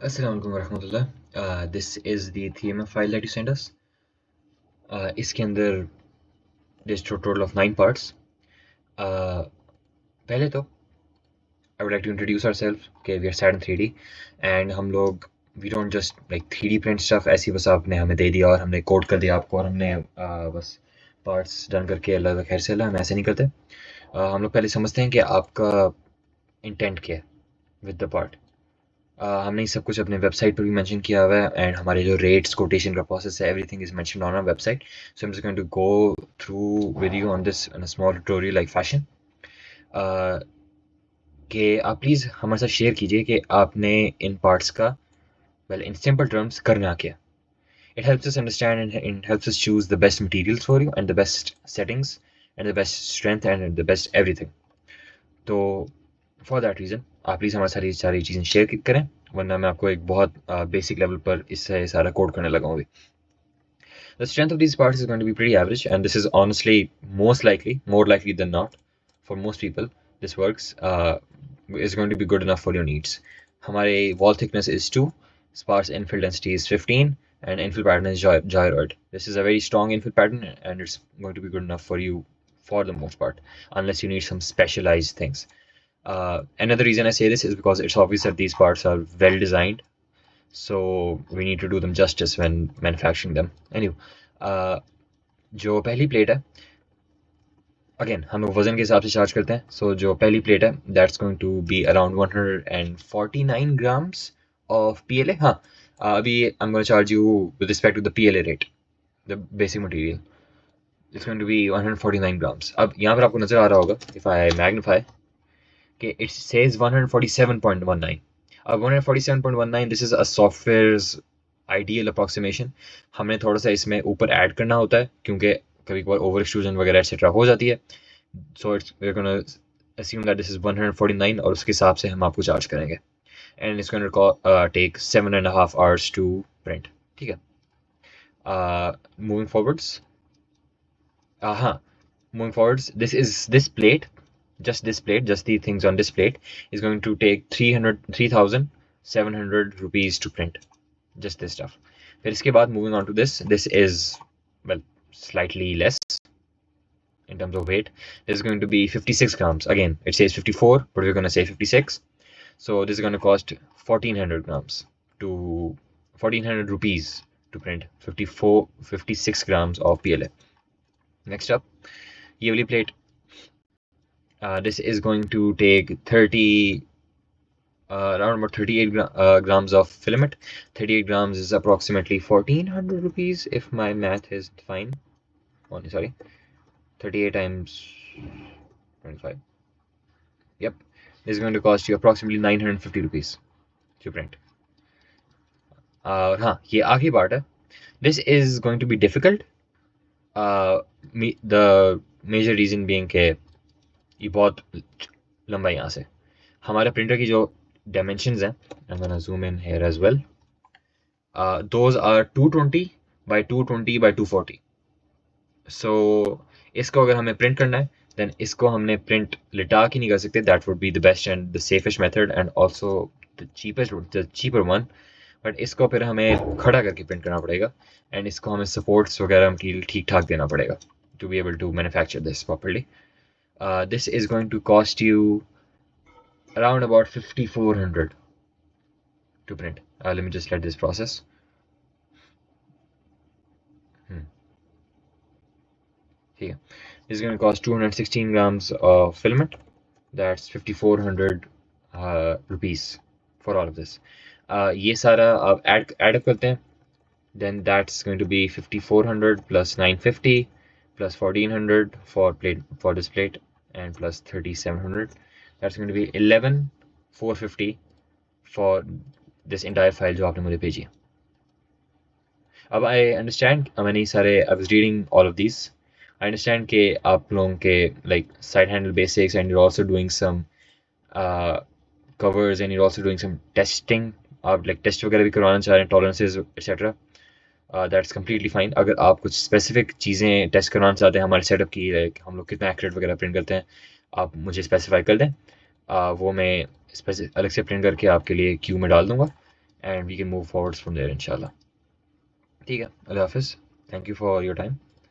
Assalamu alaikum warahmatullah. This is the TMF file that you sent us. इसके अंदर there's a total of 9 parts. पहले तो I would like to introduce ourselves. Okay, we are SAT and 3D, and हम लोग we don't just like 3D print stuff ऐसी बस आपने हमें दे दिया और हमने कोड कर दिया आपको और हमने बस parts डन करके अल्लाह खैर से अल्लाह हम ऐसे नहीं करते. हम लोग पहले समझते हैं कि आपका इंटेंट क्या है विद द पार्ट. हमने सब कुछ अपने वेबसाइट पर भी मेंशन किया हुआ है एंड हमारे जो रेट्स कोटेशन का प्रोसेस है everything is mentioned on our website. So I am just going to go through with you on this in a small tutorial like fashion कि आप प्लीज़ हमारे साथ शेयर कीजिए कि आपने इन पार्ट्स का वेल इन सिंपल टर्म्स करना क्या. It helps us understand and it helps us choose the best materials for you and the best settings and the best strength and the best everything. तो for that reason आप please हमारी सारी चीज़ें share करें, वरना मैं आपको एक बहुत बेसिक लेवल पर इससे सारा कोड करने लगा हूँ. The strength of these parts is going to be pretty average, and this is honestly more likely than not, for most people, this works, is going to be good enough for your needs. हमारे wall thickness is 2, sparse infill density is 15, and infill pattern is gyroid. This is a very strong infill pattern, and it's going to be good enough for you for the most part, unless you need some specialized things. Another reason I say this is because it's obvious that these parts are well designed, so we need to do them justice when manufacturing them. Anyway, जो पहली plate है, again हम लोग वजन के हिसाब से charge करते हैं. सो जो पहली प्लेट है that's going to be around 149 grams of PLA. हाँ, अभी I am going to charge you with respect to the PLA rate, the basic material. It's going to be 149 grams. अब यहाँ पर आपको नजर आ रहा होगा इफ आई मैग्नीफाई कि इट सेज 147.19. अब 147.19 this is a softwares ideal approximation. हमने थोड़ा सा इसमें ऊपर ऐड करना होता है क्योंकि कभी कभार ओवर एक्सट्रूजन वगैरह एक्सेट्रा हो जाती है. So it's we are gonna assume that this is 149 और उसके हिसाब से हम आपको चार्ज करेंगे. And it's going to take 7.5 hours to print. ठीक है. मूविंग फॉरवर्ड्स, हाँ, moving forwards, this plate, just the things on this plate is going to take 3,700 rupees to print, just this stuff. फिर इसके बाद moving on to this is well slightly less in terms of weight. This is going to be 56 grams. Again, it says 54, but we're going to say 56. So this is going to cost 1400 rupees to print 56 grams of PLA. Next up, ये वाली plate, this is going to take around about 38 grams of filament. 38 grams is approximately 1400 rupees if my math is fine. Oh, sorry, 38 times 25. Yep, this is going to cost you approximately 950 rupees to print. हाँ, ये आखिरी part है. This is going to be difficult. The major reason being कि ये बहुत लंबा यहाँ से हमारे प्रिंटर की जो dimensions हैं, I'm gonna zoom in here as well. Those are 220 by 220 by 240. So इसको अगर हमें प्रिंट करना है then इसको हमने प्रिंट लिटा के नहीं कर सकते. That would be the best and the safest method and also the cheaper one. But इसको फिर हमें खड़ा करके प्रिंट करना पड़ेगा एंड इसको हमें सपोर्ट्स वगैरह की ठीक ठाक देना पड़ेगा to be able to manufacture this properly. This is going to cost you around about 5400 to print. Let me just let this process. ठीक है. This is going to cost 216 grams of filament. That's 5400 rupees for all of this. ये सारा आप add up करते हैं, then that's going to be 5400 plus 950 plus 1400 for this plate and plus 3700. That's going to be 11450 for this entire file जो आपने मुझे भेजी. अब I understand, I was reading all of these. I understand कि आप लोगों के like side handle basics and you're also doing some covers and you're also doing some testing. आप like टेस्ट वगैरह भी करवाना चाह रहे हैं, टॉलरेंसेज एक्सेट्रा. That's completely fine. अगर आप कुछ स्पेसिफिक चीज़ें टेस्ट करवाना चाहते हैं हमारे सेटअप की, लाइक हम लोग कितना एक्यूरेट वगैरह प्रिंट करते हैं, आप मुझे स्पेसिफाई कर दें. वो मैं अलग से प्रिंट करके आपके लिए क्यू में डाल दूंगा and we can move forwards from there, inshallah. ठीक है, अल्लाह हाफिज़. Thank you for your time.